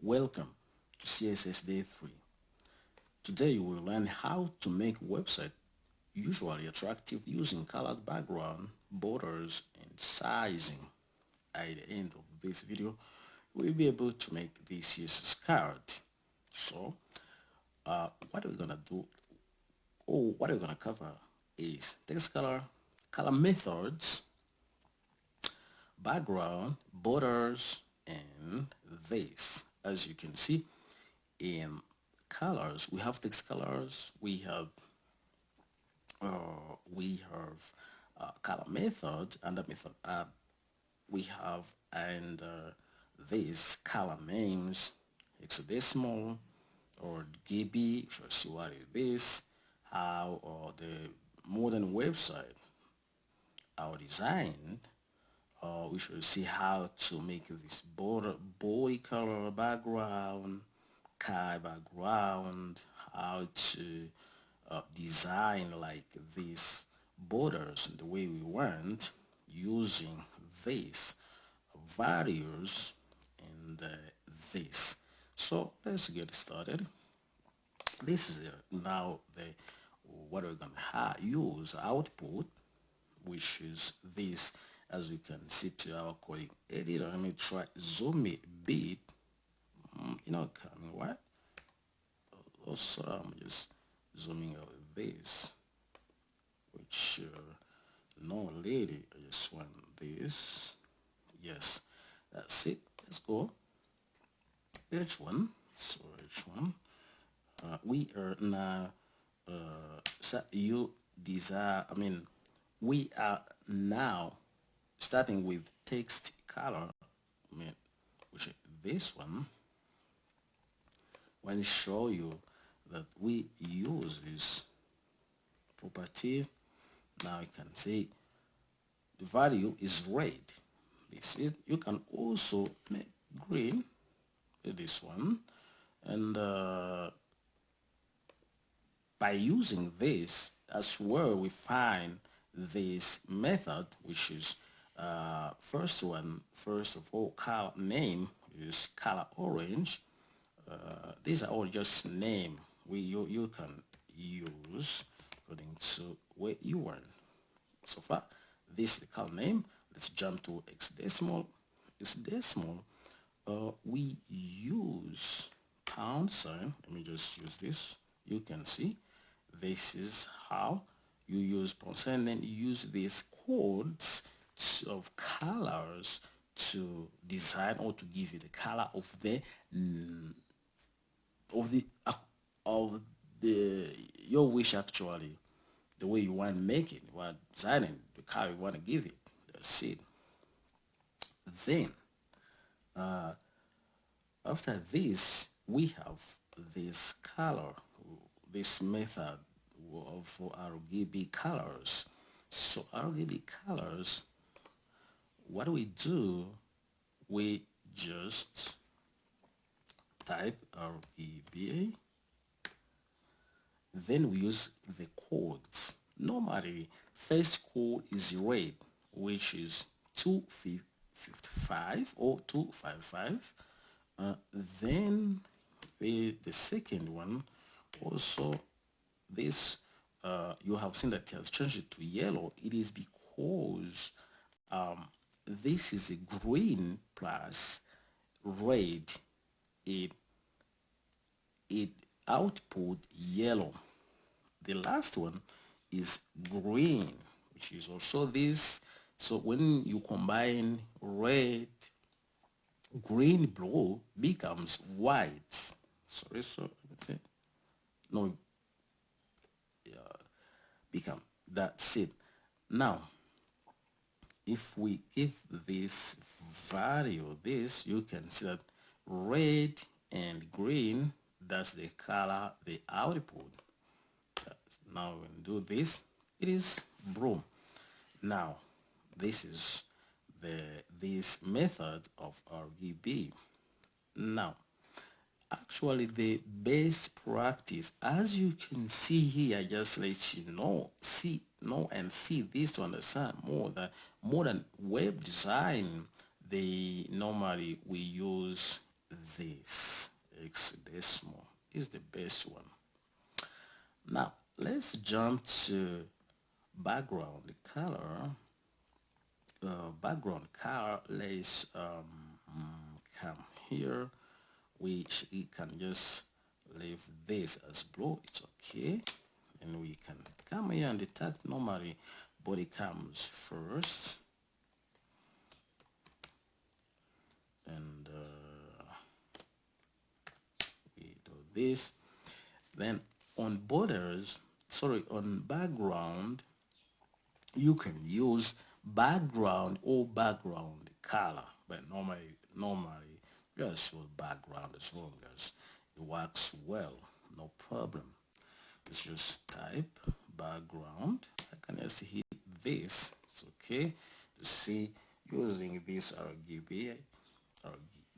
Welcome to CSS Day 3. Today you will learn how to make website usually attractive using colored background, borders, and sizing. At the end of this video, we'll be able to make this CSS card. So, what we're gonna do, or what we're gonna cover is text color methods, background, borders, and this. As you can see, in colors, we have text colors, we have color method, and the method we have, and this color names, hexadecimal or GB. We should see what it is, how the modern website are designed. We should see how to make this body color background, sky background, how to design like these borders the way we want using these values and this. So let's get started. This is now what we're gonna use output, which is this. As you can see to our coding editor, let me try zoom it a bit. Coming what? Also, I'm just zooming out this, which no lady. I just want this. Yes, that's it. Let's go. H1. So H1. We are now. You desire. We are now starting with text color, which is this one. When I show you that we use this property, now you can see the value is red. This is, you can also make green with this one, and by using this, that's where we find this method, which is first of all, color name is color orange. These are all just name you can use according to where you want. So far, this is the color name. Let's jump to hexadecimal. We use pound sign. Let me just use this. You can see this is how you use pound sign, and you use these codes of colors to design or to give you the color of your wish, actually the way you want to make it, you want designing the color you want to give it. That's it. Then after this, we have this color, this method for RGB colors. So RGB colors, what we do, we just type RGB, then we use the codes. Normally, first code is red, which is 255 or 255. Then the second one, also this, you have seen that it has changed it to yellow. It is because this is a green plus red. It output yellow. The last one is green, which is also this. So when you combine red, green, blue becomes white. Sorry, so no, become, that's it. Now if we give this value this, you can see that red and green, that's the color, the output. Now when we do this, it is blue. Now this is this method of RGB. Now actually the best practice, as you can see here, just let you know, see this to understand more than web design. They normally we use this hexadecimal is the best one. Now let's jump to background color. Background color, let's come here. We can just leave this as blue, it's okay. And we can come here and detach. Normally body comes first, and we do this. Then on borders, sorry, on background, you can use background or background color, but normally just use background as long as it works well, no problem. Let's just type background. I can just hit this, it's okay to see using this RGB,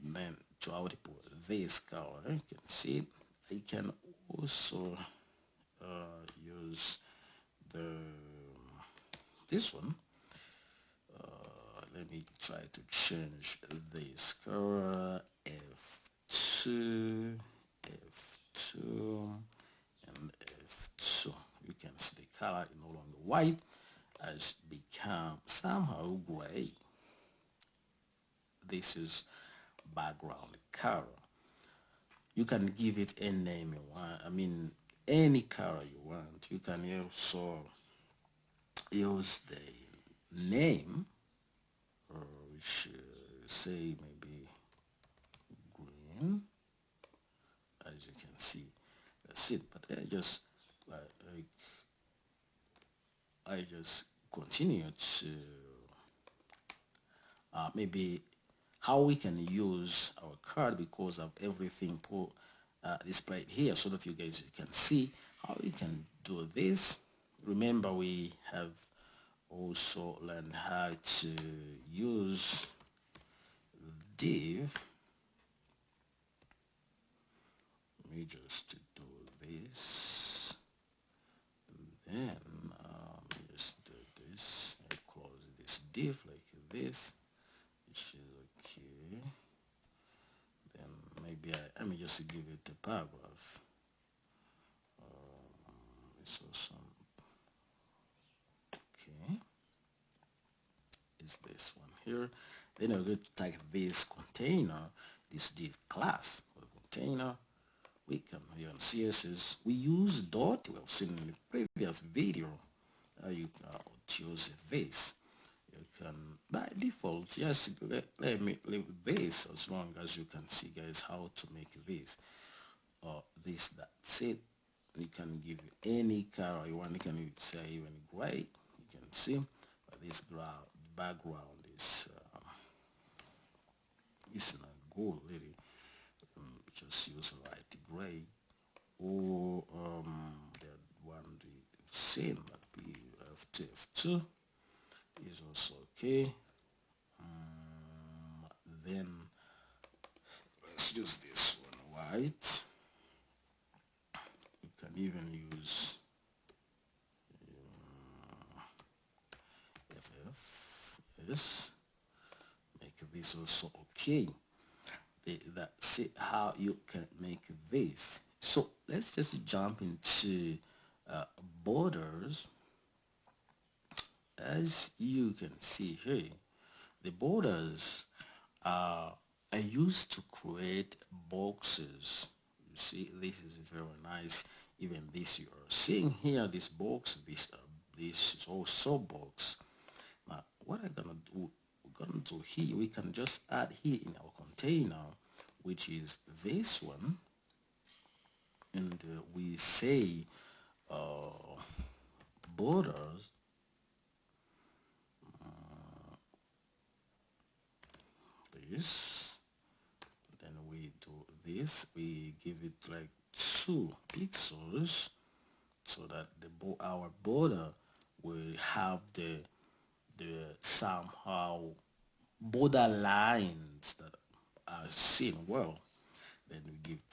then to output this color. You can see it. I can also use this one. Let me try to change this color, F2, and F2. You can see the color is no longer white, has become somehow gray. This is background color. You can give it any name you want. I mean, any color you want. You can also use the name, or which say maybe green, as you can see. That's it. But I just continue to maybe how we can use our card because of everything displayed here, so that you guys can see how we can do this. Remember, we have also learned how to use div. Let me just do this, and then just do this and close this div like this, which is okay. Then maybe let me just give it a paragraph. It's awesome. Okay, is this one here. Then we're going to type this container, this div class for the container. We come here on CSS. We use dot. We have seen in the previous video. You can use this. You can by default just let me leave this as long as you can see, guys, how to make this. This, that's it. You can give any color you want. You can say even gray. You can see, but this background is not good really. Just use light gray, or the one we've seen, but we have F2 is also okay. Then let's use this one, white. You can even use FF, yes, make this also okay. That's it, how you can make this. So let's just jump into borders. As you can see here, the borders are used to create boxes. You see, this is very nice. Even this you are seeing here, this box, this is also box. Now what I'm gonna do, we're gonna do here, we can just add here in our container, which is this one, and we say borders this, then we do this, we give it like 2 pixels so that our border will have the somehow border lines that are seen well. Then we give it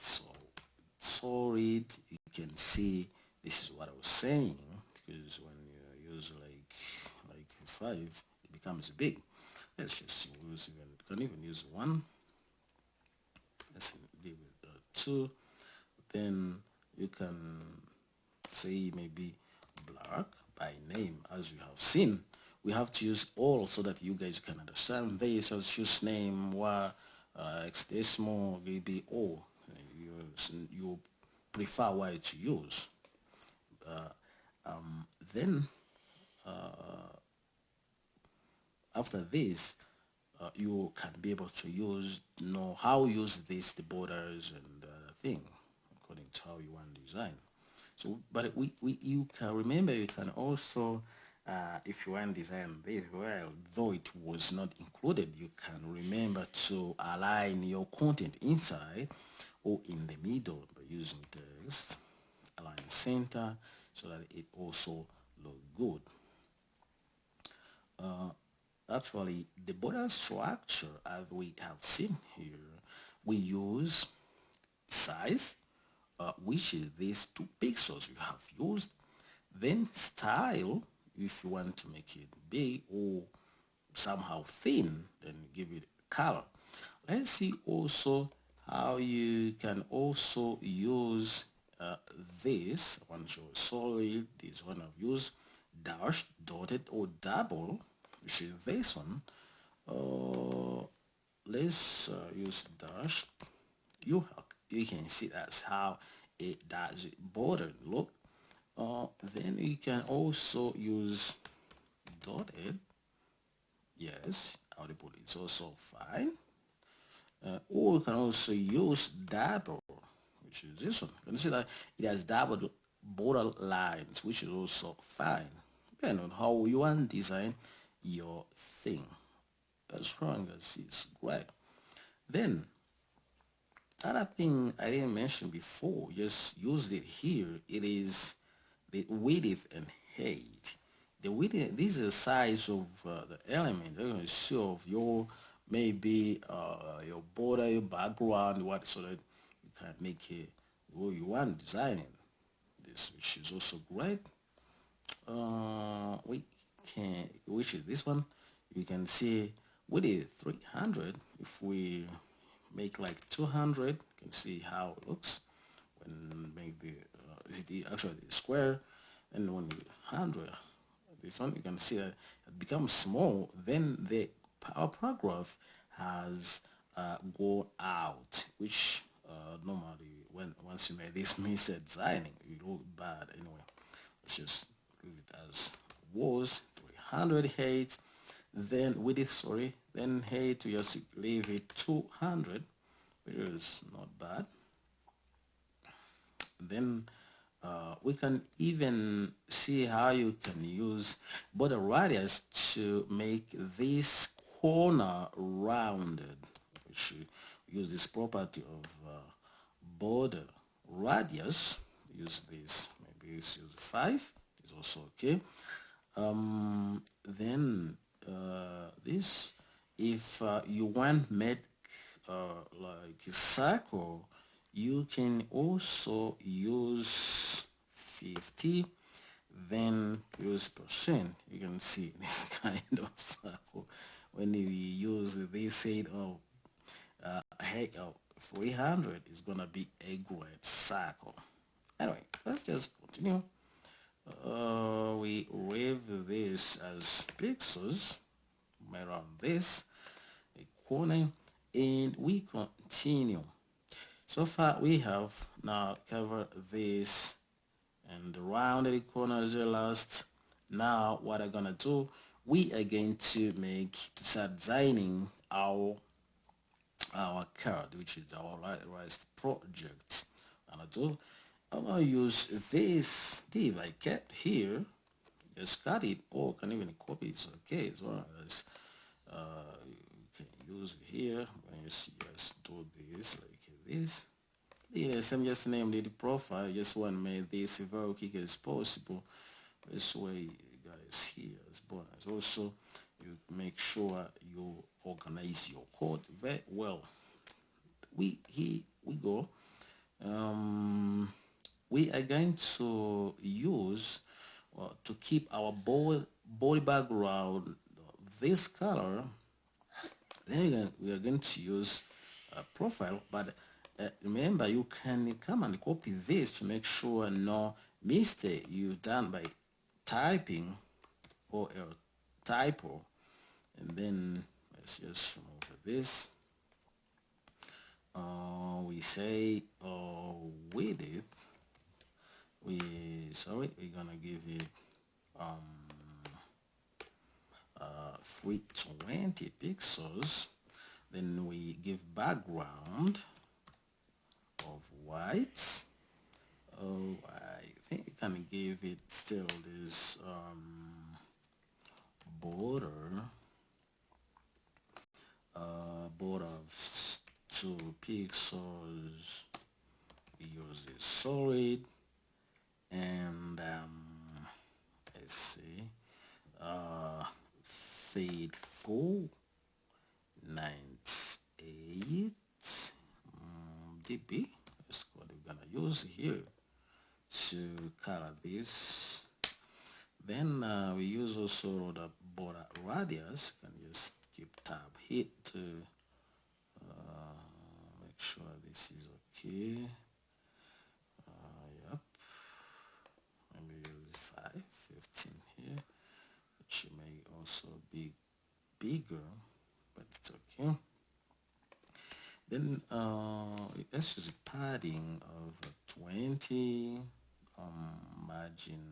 solid. You can see this is what I was saying, because when you use like 5, it becomes big. Let's just use you can even use 1. 2. Then you can say maybe black by name. As you have seen, we have to use all so that you guys can understand this. As choose name, what hexadecimal, maybe all. You prefer what to use. Then after this, you can be able to know how to use the borders and thing according to how you want to design. So, but you can remember, you can also, if you want to design this, well, though it was not included, you can remember to align your content inside or in the middle by using text, align center, so that it also look good. Actually, the border structure, as we have seen here, we use size, which is these 2 pixels you have used, then style, if you want to make it big or somehow thin, then give it color. Let's see also how you can also use this one. Show solid, this one I've used dash, dotted, or double, which is this one. Let's use dash. You can see that's how it does border look. Then you can also use dotted. Yes, audible is also fine. Or you can also use double, which is this one. You can see that it has double border lines, which is also fine. Depending on how you want to design your thing. As long as it's great. Then other thing I didn't mention before, just used it here, it is the width and height. The width, this is the size of the element. They're going to show of your maybe your border, your background, what, so that you can make it what you want designing this, which is also great. We can, which is this one, you can see with it 300. If we make like 200, you can see how it looks when make the actually the square, and when 100, this one, you can see that it becomes small. Then the our paragraph has go out, which normally once you make this mistake designing, it look bad anyway. Let's just leave it as was 308. Then with it, sorry, then height, we just leave it 200, which is not bad. Then we can even see how you can use border radius to make this corner rounded, which you use this property of border radius. Use this, maybe use 5, is also okay. Then this, if you want make like a circle, you can also use 50, then use percent. You can see this kind of circle when you use this height of 300, is gonna be a great circle. Anyway, let's just continue. We wave this as pixels around this a corner, and we continue. So far we have now covered this and the rounded corners are last. Now what I'm gonna do, we are going to start designing our card, which is our last project. And I'm gonna use this div I kept here, just cut it, or can even copy it. It's okay as well as you can use it here. Just do this like this. Yes, I'm just named the profile. Just want to make this very quick as possible. This way, guys, here as bonus. Also, you make sure you organize your code very well. Here we go. We are going to use to keep our body background this color. Then we are going to use a profile, but remember, you can come and copy this to make sure no mistake you've done by typing or a typo. And then let's just remove this. We say width. We're gonna give it 320 pixels. Then we give background of white. I think you can give it still this border of 2 pixels. We use this solid, and let's see, faithful 98 dB. That's what we're gonna use here to color this. Then we use also the border radius. You can just keep tab hit to make sure this is okay. Yep. Maybe use 515 here, which may also be bigger, but it's okay. Then let's use a padding of 20, margin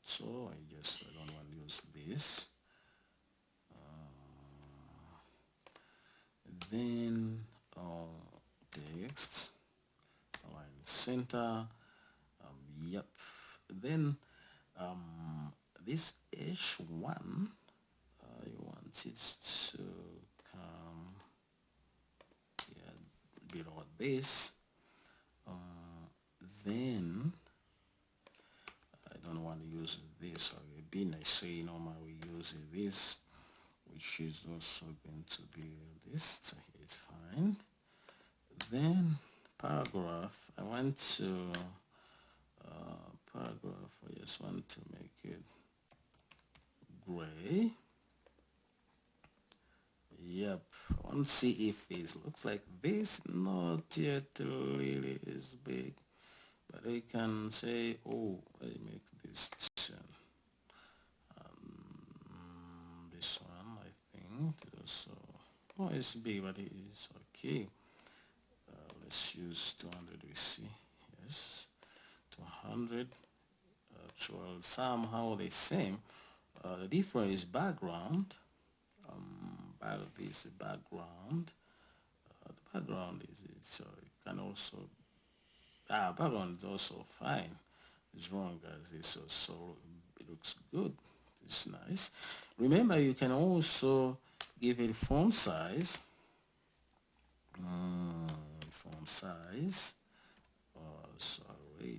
so I don't want to use this. Then text align center. Yep. Then this H1 you want it to come below this. Then I don't want to use this, or it'd be nice. So normally we use this, which is also going to be this. So it's fine. Then paragraph. I want to paragraph. I just want to make it gray. Yep. I want to see if it looks like this. Not yet really is big, but I can say, oh, I make this this one. I think also. Oh, it's big, but it is okay. Let's use 200. We see, yes, 200. Well, somehow the same. The difference is background. This background. The background is it can also. Background is also fine. As long as it's also it looks good. It's nice. Remember, you can also give it font size. Font size.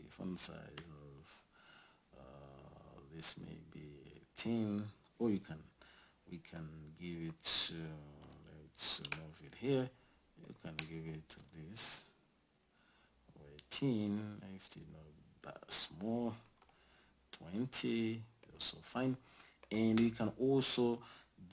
Font size of this may be 18, or we can give it to, let's move it here. You can give it to this 18, if you know small, 20, also fine. And you can also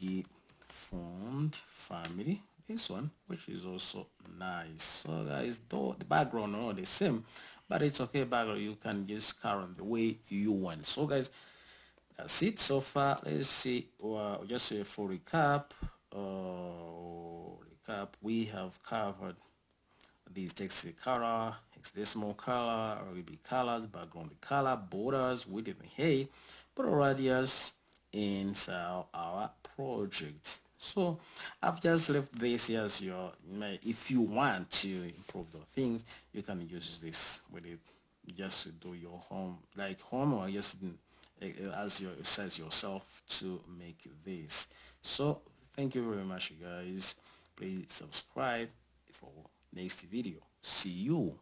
give font family, this one, which is also nice. So guys, though the background are not the same, but it's okay. Background you can just color the way you want. So guys, that's it so far. Let's see. Just for recap. We have covered these text color, hexadecimal color, RGB colors, background color, borders, width and height, border radius inside our project. So I've just left this as your, if you want to improve the things, you can use this with it just to do your home, like home, or just as your exercise yourself to make this. So thank you very much, guys. Please subscribe for next video. See you.